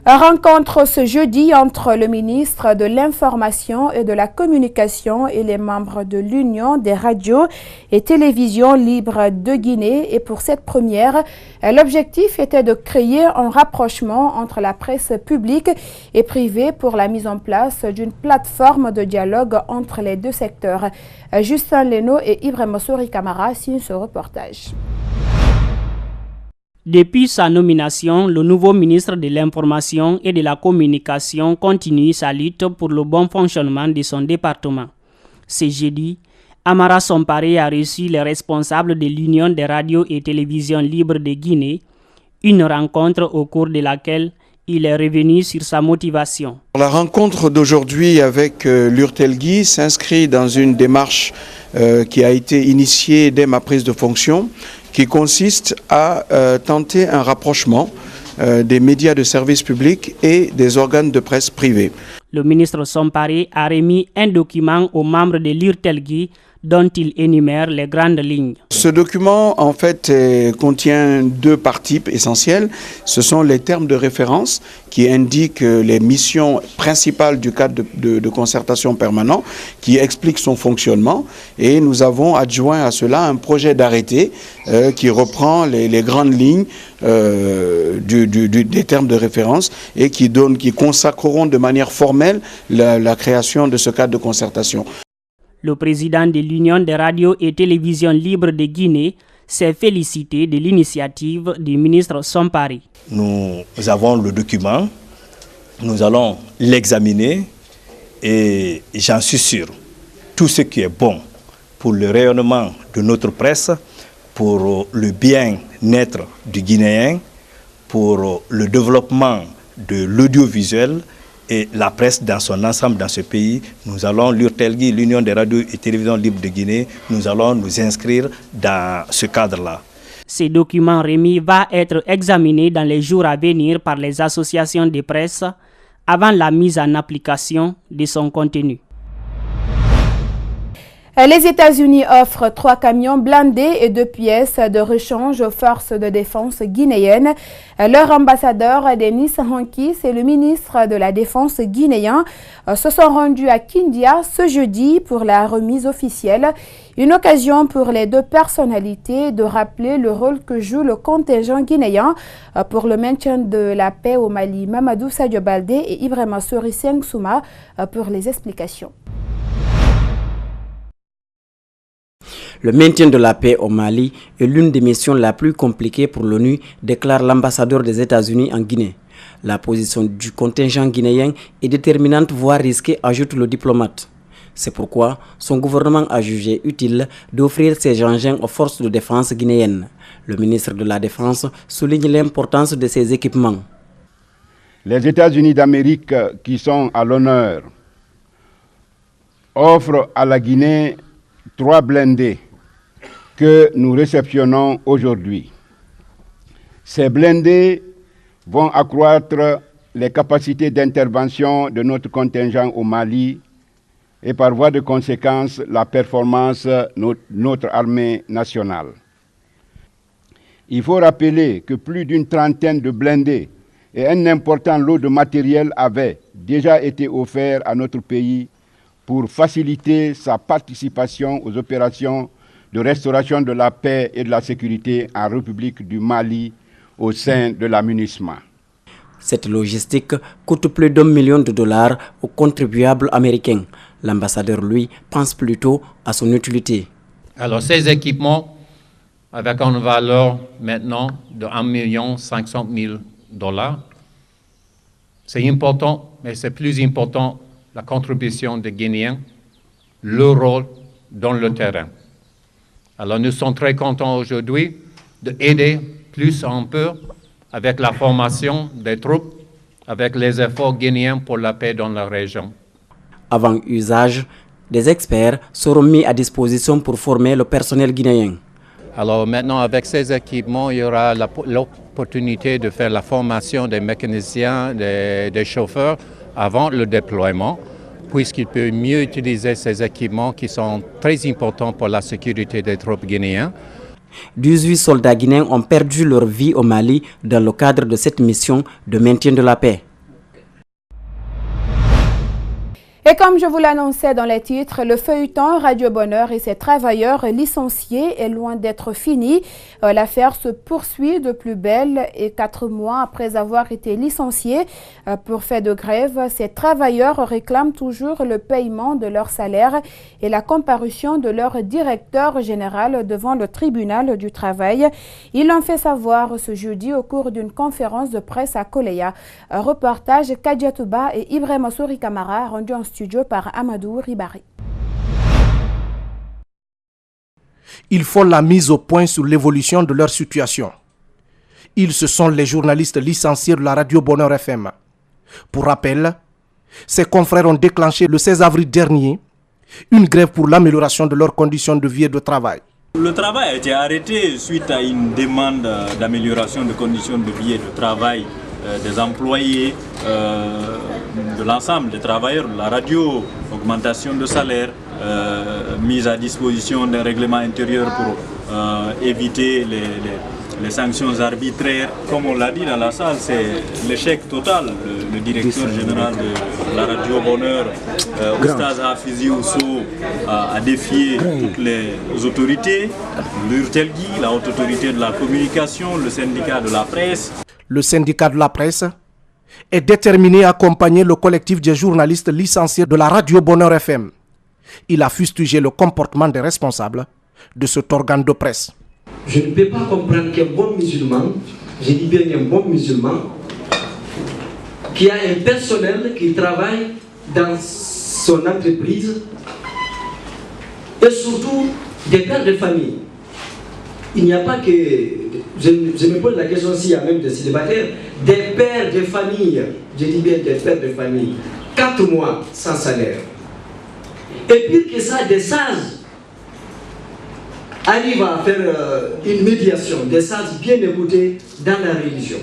Rencontre ce jeudi entre le ministre de l'Information et de la Communication et les membres de l'Union des radios et télévisions libres de Guinée. Et pour cette première, l'objectif était de créer un rapprochement entre la presse publique et privée pour la mise en place d'une plateforme de dialogue entre les deux secteurs. Justin Leno et Ibrahima Souri Kamara signent ce reportage. Depuis sa nomination, le nouveau ministre de l'Information et de la Communication continue sa lutte pour le bon fonctionnement de son département. Ce jeudi, Amara Somparé a reçu les responsables de l'Union des radios et télévisions libres de Guinée, une rencontre au cours de laquelle il est revenu sur sa motivation. La rencontre d'aujourd'hui avec l'URTELGUI s'inscrit dans une démarche qui a été initiée dès ma prise de fonction, qui consiste à tenter un rapprochement des médias de service public et des organes de presse privés. Le ministre Somparé a remis un document aux membres de l'URTELGUI dont il énumère les grandes lignes. Ce document, en fait, contient deux parties essentielles. Ce sont les termes de référence qui indiquent les missions principales du cadre de concertation permanent, qui expliquent son fonctionnement. Et nous avons adjoint à cela un projet d'arrêté qui reprend les grandes lignes des termes de référence et qui consacreront de manière formelle la création de ce cadre de concertation. Le président de l'Union des radios et télévisions libres de Guinée s'est félicité de l'initiative du ministre Somparé. Nous avons le document, nous allons l'examiner et j'en suis sûr, tout ce qui est bon pour le rayonnement de notre presse, pour le bien-être du Guinéen, pour le développement de l'audiovisuel, et la presse dans son ensemble dans ce pays, nous allons, l'URTELGUI, l'Union des radios et télévisions libres de Guinée, nous allons nous inscrire dans ce cadre-là. Ce document remis va être examiné dans les jours à venir par les associations de presse avant la mise en application de son contenu. Les États-Unis offrent 3 camions blindés et 2 pièces de rechange aux forces de défense guinéennes. Leur ambassadeur, Denis Hankis, et le ministre de la Défense guinéen se sont rendus à Kindia ce jeudi pour la remise officielle. Une occasion pour les deux personnalités de rappeler le rôle que joue le contingent guinéen pour le maintien de la paix au Mali. Mamadou Sadio Baldé et Ibrahima Souri Souma pour les explications. Le maintien de la paix au Mali est l'une des missions la plus compliquées pour l'ONU, déclare l'ambassadeur des États-Unis en Guinée. La position du contingent guinéen est déterminante, voire risquée, ajoute le diplomate. C'est pourquoi son gouvernement a jugé utile d'offrir ces engins aux forces de défense guinéennes. Le ministre de la Défense souligne l'importance de ces équipements. Les États-Unis d'Amérique, qui sont à l'honneur, offrent à la Guinée 3 blindés que nous réceptionnons aujourd'hui. Ces blindés vont accroître les capacités d'intervention de notre contingent au Mali et par voie de conséquence la performance de notre armée nationale. Il faut rappeler que plus d'une trentaine de blindés et un important lot de matériel avaient déjà été offerts à notre pays pour faciliter sa participation aux opérations de restauration de la paix et de la sécurité en République du Mali au sein de la MINUSMA. Cette logistique coûte plus d'$1 million aux contribuables américains. L'ambassadeur, lui, pense plutôt à son utilité. Alors ces équipements, avec une valeur maintenant de $1,5 million, c'est important, mais c'est plus important la contribution des Guinéens, leur rôle dans le terrain. Alors nous sommes très contents aujourd'hui d'aider plus un peu avec la formation des troupes, avec les efforts guinéens pour la paix dans la région. Avant usage, des experts seront mis à disposition pour former le personnel guinéen. Alors maintenant, avec ces équipements, il y aura l'opportunité de faire la formation des mécaniciens, des chauffeurs avant le déploiement, puisqu'ils peuvent mieux utiliser ces équipements qui sont très importants pour la sécurité des troupes guinéennes. 18 soldats guinéens ont perdu leur vie au Mali dans le cadre de cette mission de maintien de la paix. Et comme je vous l'annonçais dans les titres, le feuilleton Radio Bonheur et ses travailleurs licenciés est loin d'être fini. L'affaire se poursuit de plus belle et 4 mois après avoir été licenciés pour fait de grève, ces travailleurs réclament toujours le paiement de leur salaire et la comparution de leur directeur général devant le tribunal du travail. Ils l'ont fait savoir ce jeudi au cours d'une conférence de presse à Koleya. Un reportage Kadiatouba et Ibrahima Souri Kamara rendu en studio par Amadou Ribari. Ils font la mise au point sur l'évolution de leur situation. Ils, ce sont les journalistes licenciés de la radio Bonheur FM. Pour rappel, ces confrères ont déclenché le 16 avril dernier une grève pour l'amélioration de leurs conditions de vie et de travail. Le travail a été arrêté suite à une demande d'amélioration des conditions de vie et de travail des employés, de l'ensemble des travailleurs de la radio, augmentation de salaire, mise à disposition d'un règlement intérieur pour éviter les sanctions arbitraires. Comme on l'a dit dans la salle, c'est l'échec total. Le directeur général de la radio Bonheur, Oustaz Hafizi Ousso, a défié toutes les autorités, l'URTELGI, la haute autorité de la communication, le syndicat de la presse. Le syndicat de la presse est déterminé à accompagner le collectif des journalistes licenciés de la radio Bonheur FM. Il a fustigé le comportement des responsables de cet organe de presse. Je ne peux pas comprendre qu'un bon musulman, je dis bien un bon musulman, qui a un personnel qui travaille dans son entreprise et surtout des pères de famille. Il n'y a pas que, je me pose la question s'il y a même des célibataires, des pères de famille, je dis bien des pères de famille, 4 mois sans salaire. Et pire que ça, des sages arrivent à faire une médiation, des sages bien écoutés dans la religion.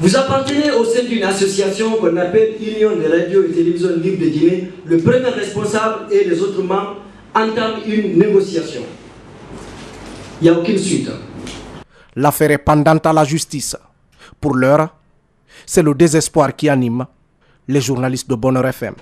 Vous appartenez au sein d'une association qu'on appelle Union des radios et télévisions libres de Guinée. Le premier responsable et les autres membres entament une négociation. Il n'y a aucune suite. L'affaire est pendante à la justice. Pour l'heure, c'est le désespoir qui anime les journalistes de Bonheur FM.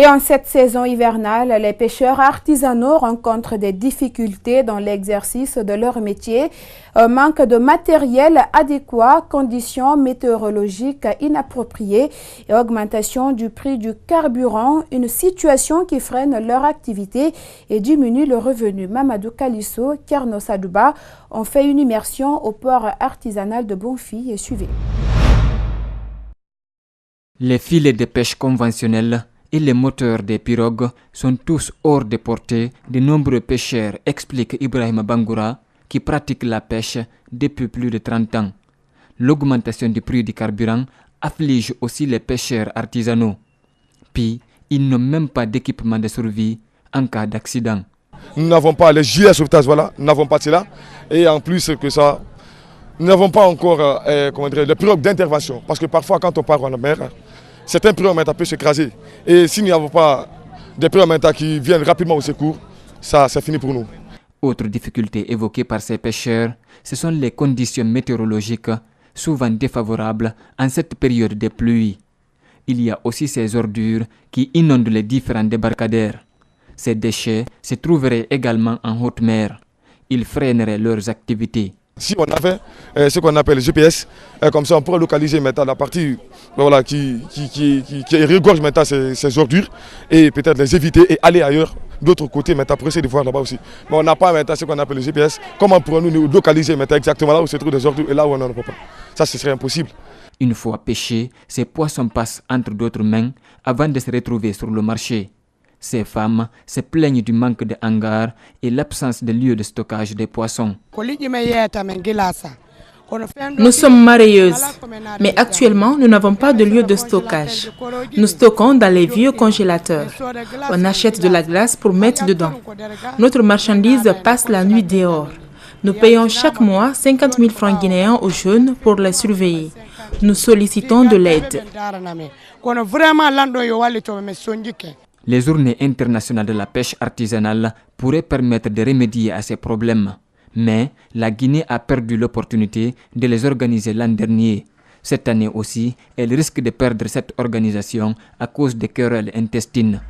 Et en cette saison hivernale, les pêcheurs artisanaux rencontrent des difficultés dans l'exercice de leur métier. Un manque de matériel adéquat, conditions météorologiques inappropriées et augmentation du prix du carburant, une situation qui freine leur activité et diminue le revenu. Mamadou Kalisso, Kerno Sadouba ont fait une immersion au port artisanal de Bonfi et suivez. Les filets de pêche conventionnels et les moteurs des pirogues sont tous hors de portée de nombreux pêcheurs, explique Ibrahima Bangoura, qui pratique la pêche depuis plus de 30 ans. L'augmentation du prix du carburant afflige aussi les pêcheurs artisanaux. Puis, ils n'ont même pas d'équipement de survie en cas d'accident. Nous n'avons pas les gilets de sauvetage, voilà, nous n'avons pas cela. Et en plus que ça, nous n'avons pas encore les pirogues d'intervention. Parce que parfois, quand on part en mer, certains pirogues peuvent s'écraser. Et si nous n'avons pas des pirogues qui viennent rapidement au secours, ça c'est fini pour nous. Autre difficulté évoquée par ces pêcheurs, ce sont les conditions météorologiques, souvent défavorables en cette période de pluie. Il y a aussi ces ordures qui inondent les différents débarcadères. Ces déchets se trouveraient également en haute mer. Ils freineraient leurs activités. Si on avait ce qu'on appelle le GPS, comme ça on pourrait localiser maintenant la partie voilà, qui regorge maintenant ces ordures et peut-être les éviter et aller ailleurs, d'autre côté maintenant pour essayer de voir là-bas aussi. Mais on n'a pas maintenant ce qu'on appelle le GPS. Comment pourrons-nous nous localiser maintenant exactement là où se trouvent des ordures et là où on n'en a pas? Ça, ce serait impossible. Une fois pêchés, ces poissons passent entre d'autres mains avant de se retrouver sur le marché. Ces femmes se plaignent du manque de hangars et l'absence de lieux de stockage des poissons. Nous sommes mareyeuses, mais actuellement nous n'avons pas de lieu de stockage. Nous stockons dans les vieux congélateurs. On achète de la glace pour mettre dedans. Notre marchandise passe la nuit dehors. Nous payons chaque mois 50 000 francs guinéens aux jeunes pour les surveiller. Nous sollicitons de l'aide. Les journées internationales de la pêche artisanale pourraient permettre de remédier à ces problèmes. Mais la Guinée a perdu l'opportunité de les organiser l'an dernier. Cette année aussi, elle risque de perdre cette organisation à cause des querelles intestines.